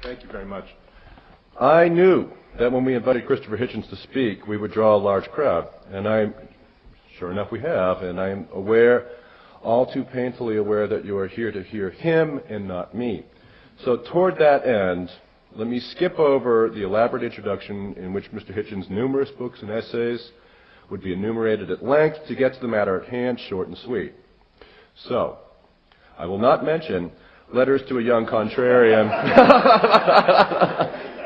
Thank you very much. I knew that when we invited Christopher Hitchens to speak, we would draw a large crowd, and sure enough we have, and I am aware, all too painfully aware, that you are here to hear him and not me. So toward that end, let me skip over the elaborate introduction in which Mr. Hitchens' numerous books and essays would be enumerated at length to get to the matter at hand, short and sweet. So, I will not mention Letters to a Young Contrarian,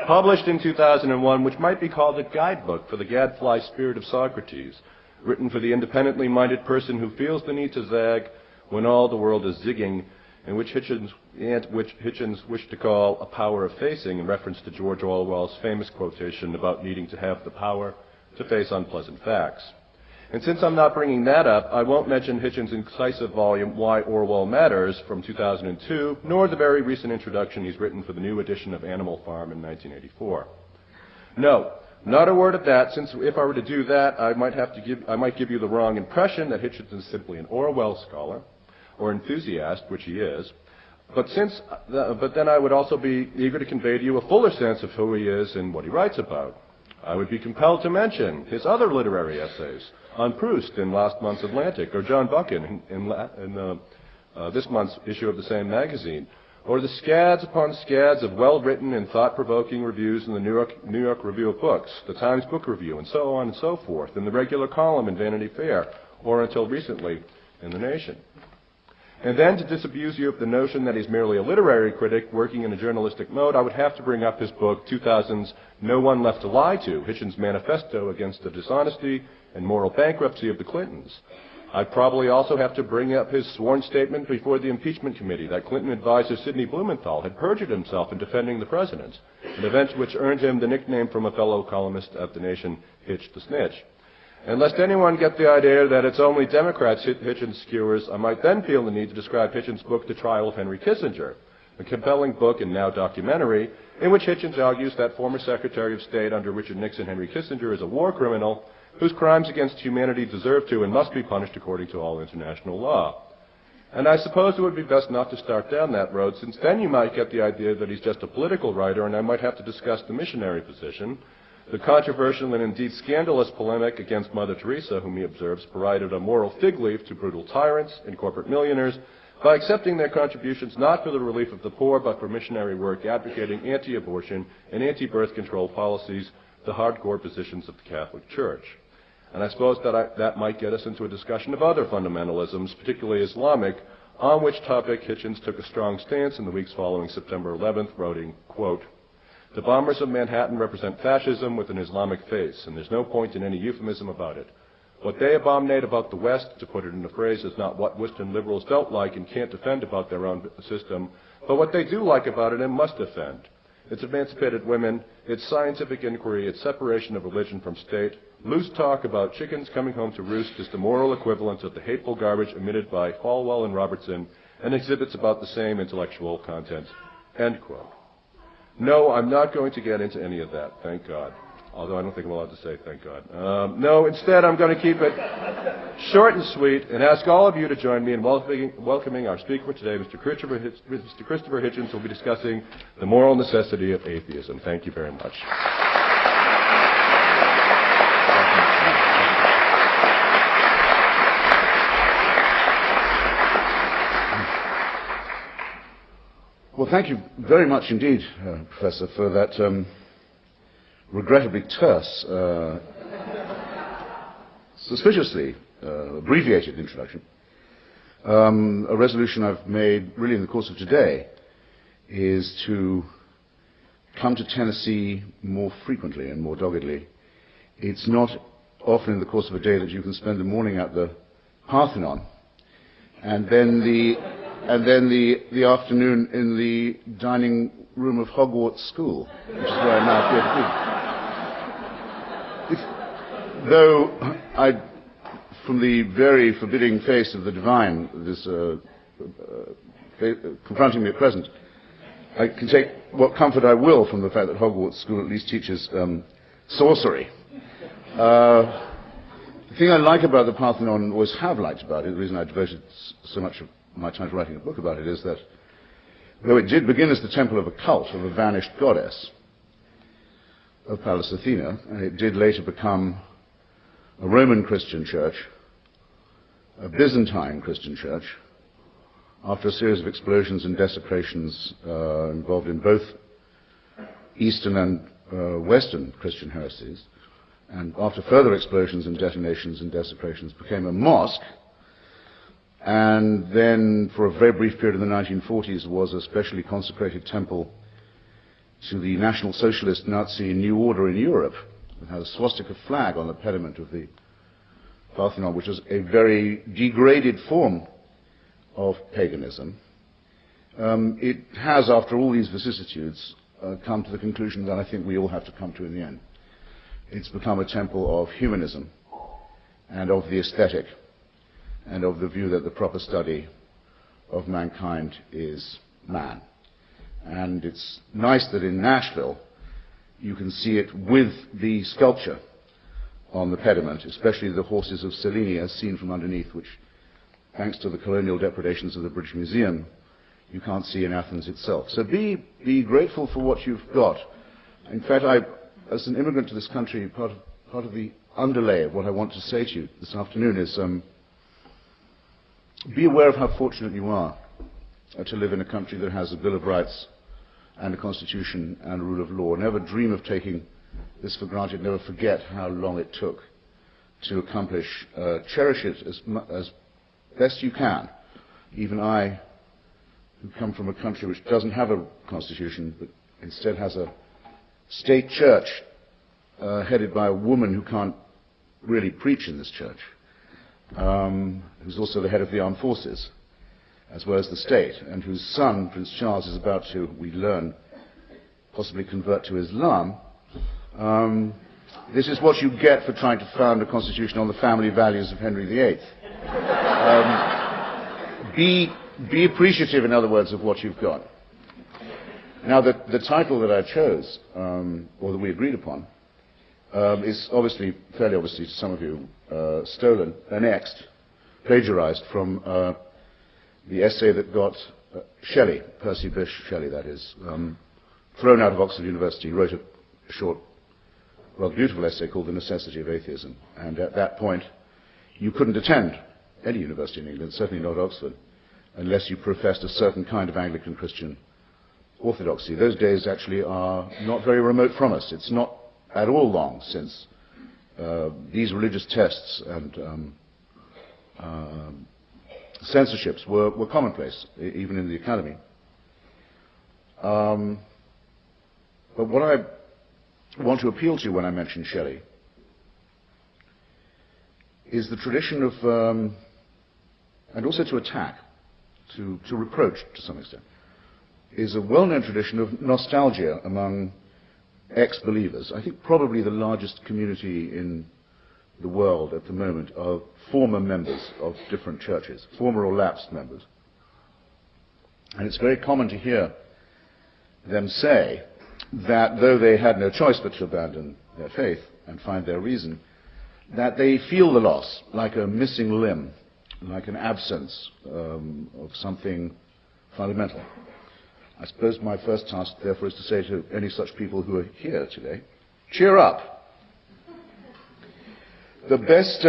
published in 2001, which might be called a guidebook for the gadfly spirit of Socrates, written for the independently minded person who feels the need to zag when all the world is zigging, and which Hitchens wished to call a power of facing, in reference to George Orwell's famous quotation about needing to have the power to face unpleasant facts. And since I'm not bringing that up, I won't mention Hitchens' incisive volume, Why Orwell Matters, from 2002, nor the very recent introduction he's written for the new edition of Animal Farm in 1984. No, not a word of that, since if I were to do that, I might give you the wrong impression that Hitchens is simply an Orwell scholar, or enthusiast, which he is. But then I would also be eager to convey to you a fuller sense of who he is and what he writes about. I would be compelled to mention his other literary essays on Proust in last month's Atlantic, or John Buchan in this month's issue of the same magazine, or the scads upon scads of well-written and thought-provoking reviews in the New York Review of Books, the Times Book Review, and so on and so forth, in the regular column in Vanity Fair, or until recently in The Nation. And then, to disabuse you of the notion that he's merely a literary critic working in a journalistic mode, I would have to bring up his book, 2000's No One Left to Lie To, Hitchens' Manifesto Against the Dishonesty and Moral Bankruptcy of the Clintons. I'd probably also have to bring up his sworn statement before the impeachment committee that Clinton advisor Sidney Blumenthal had perjured himself in defending the president, an event which earned him the nickname from a fellow columnist at The Nation, Hitch the Snitch. And lest anyone get the idea that it's only Democrats Hitchens skewers, I might then feel the need to describe Hitchens' book, The Trial of Henry Kissinger, a compelling book and now documentary in which Hitchens argues that former Secretary of State under Richard Nixon, Henry Kissinger, is a war criminal whose crimes against humanity deserve to and must be punished according to all international law. And I suppose it would be best not to start down that road, since then you might get the idea that he's just a political writer, and I might have to discuss the missionary position, the controversial and indeed scandalous polemic against Mother Teresa, whom he observes provided a moral fig leaf to brutal tyrants and corporate millionaires by accepting their contributions not for the relief of the poor, but for missionary work advocating anti-abortion and anti-birth control policies, the hardcore positions of the Catholic Church. And I suppose that might get us into a discussion of other fundamentalisms, particularly Islamic, on which topic Hitchens took a strong stance in the weeks following September 11th, writing, quote, "The bombers of Manhattan represent fascism with an Islamic face, and there's no point in any euphemism about it. What they abominate about the West, to put it in a phrase, is not what Western liberals don't like and can't defend about their own system, but what they do like about it and must defend. It's emancipated women, it's scientific inquiry, it's separation of religion from state. Loose talk about chickens coming home to roost is the moral equivalent of the hateful garbage emitted by Falwell and Robertson, and exhibits about the same intellectual content." End quote. No, I'm not going to get into any of that, thank God. Although I don't think I'm allowed to say thank God. No, instead I'm going to keep it short and sweet and ask all of you to join me in welcoming our speaker for today, Mr. Christopher Hitchens, who will be discussing the moral necessity of atheism. Thank you very much. Well, thank you very much indeed, Professor, for that regrettably terse, suspiciously abbreviated introduction. A resolution I've made really in the course of today is to come to Tennessee more frequently and more doggedly. It's not often in the course of a day that you can spend the morning at the Parthenon and then the afternoon in the dining room of Hogwarts School, which is where I now appear to be. Though from the very forbidding face of the divine that is confronting me at present, I can take what comfort I will from the fact that Hogwarts School at least teaches sorcery. The thing I like about the Parthenon, always have liked about it, the reason I devoted so much of my time to writing a book about it, is that though it did begin as the temple of a cult of a vanished goddess of Pallas Athena, and it did later become a Roman Christian church, a Byzantine Christian church, after a series of explosions and desecrations involved in both Eastern and Western Christian heresies, and after further explosions and detonations and desecrations became a mosque, and then for a very brief period in the 1940s was a specially consecrated temple to the National Socialist Nazi New Order in Europe. It had a swastika flag on the pediment of the Parthenon, which is a very degraded form of paganism. It has, after all these vicissitudes, come to the conclusion that I think we all have to come to in the end. It's become a temple of humanism and of the aesthetic and of the view that the proper study of mankind is man. And it's nice that in Nashville you can see it with the sculpture on the pediment, especially the horses of Selene as seen from underneath, which, thanks to the colonial depredations of the British Museum, you can't see in Athens itself. So be grateful for what you've got. In fact, as an immigrant to this country, part of the underlay of what I want to say to you this afternoon is be aware of how fortunate you are to live in a country that has a Bill of Rights and a Constitution and a rule of law. Never dream of taking this for granted. Never forget how long it took to accomplish. Cherish it as best you can. Even I, who come from a country which doesn't have a Constitution, but instead has a state church headed by a woman who can't really preach in this church, who's also the head of the armed forces, as well as the state, and whose son, Prince Charles, is about to, we learn, possibly convert to Islam. This is what you get for trying to found a constitution on the family values of Henry VIII. Be appreciative, in other words, of what you've got. Now, the title that I chose, or that we agreed upon, is obviously, fairly obviously to some of you, stolen, annexed, plagiarized from the essay that got Shelley, Percy Bysshe Shelley, that is, thrown out of Oxford University. He wrote a short, rather beautiful essay called The Necessity of Atheism. And at that point, you couldn't attend any university in England, certainly not Oxford, unless you professed a certain kind of Anglican Christian orthodoxy. Those days actually are not very remote from us. It's not at all long since these religious tests and censorships were commonplace, even in the academy. But what I want to appeal to when I mention Shelley is the tradition of, and also to attack, to reproach to some extent, is a well-known tradition of nostalgia among ex-believers. I think probably the largest community in the world at the moment of former members of different churches, former or lapsed members. And it's very common to hear them say that though they had no choice but to abandon their faith and find their reason, that they feel the loss like a missing limb, like an absence of something fundamental. I suppose my first task, therefore, is to say to any such people who are here today, cheer up. The best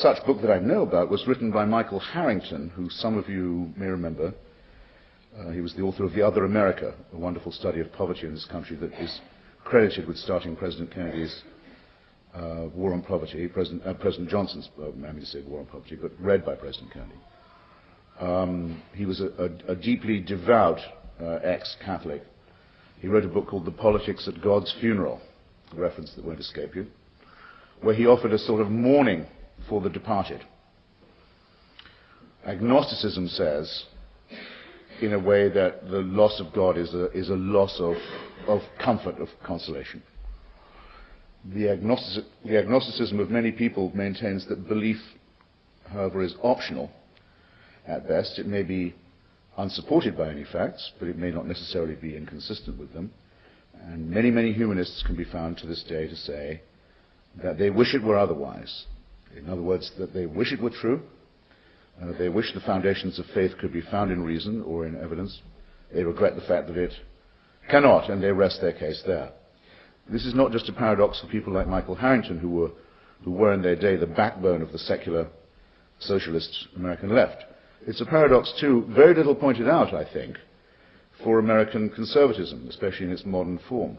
such book that I know about was written by Michael Harrington, who some of you may remember. He was the author of The Other America, a wonderful study of poverty in this country that is credited with starting President Kennedy's war on poverty, President Johnson's, I mean to say war on poverty, but read by President Kennedy. He was a deeply devout ex-Catholic. He wrote a book called The Politics at God's Funeral, a reference that won't escape you, where he offered a sort of mourning for the departed. Agnosticism says, in a way, that the loss of God is a loss of comfort, of consolation. The agnosticism of many people maintains that belief, however, is optional at best. It may be unsupported by any facts, but it may not necessarily be inconsistent with them. And many, many humanists can be found to this day to say that they wish it were otherwise. In other words, that they wish it were true. They wish the foundations of faith could be found in reason or in evidence, They regret the fact that it cannot, and they rest their case there. This is not just a paradox for people like Michael Harrington, who were in their day the backbone of the secular socialist American left. It's a paradox, too, very little pointed out, I think, for American conservatism, especially in its modern form.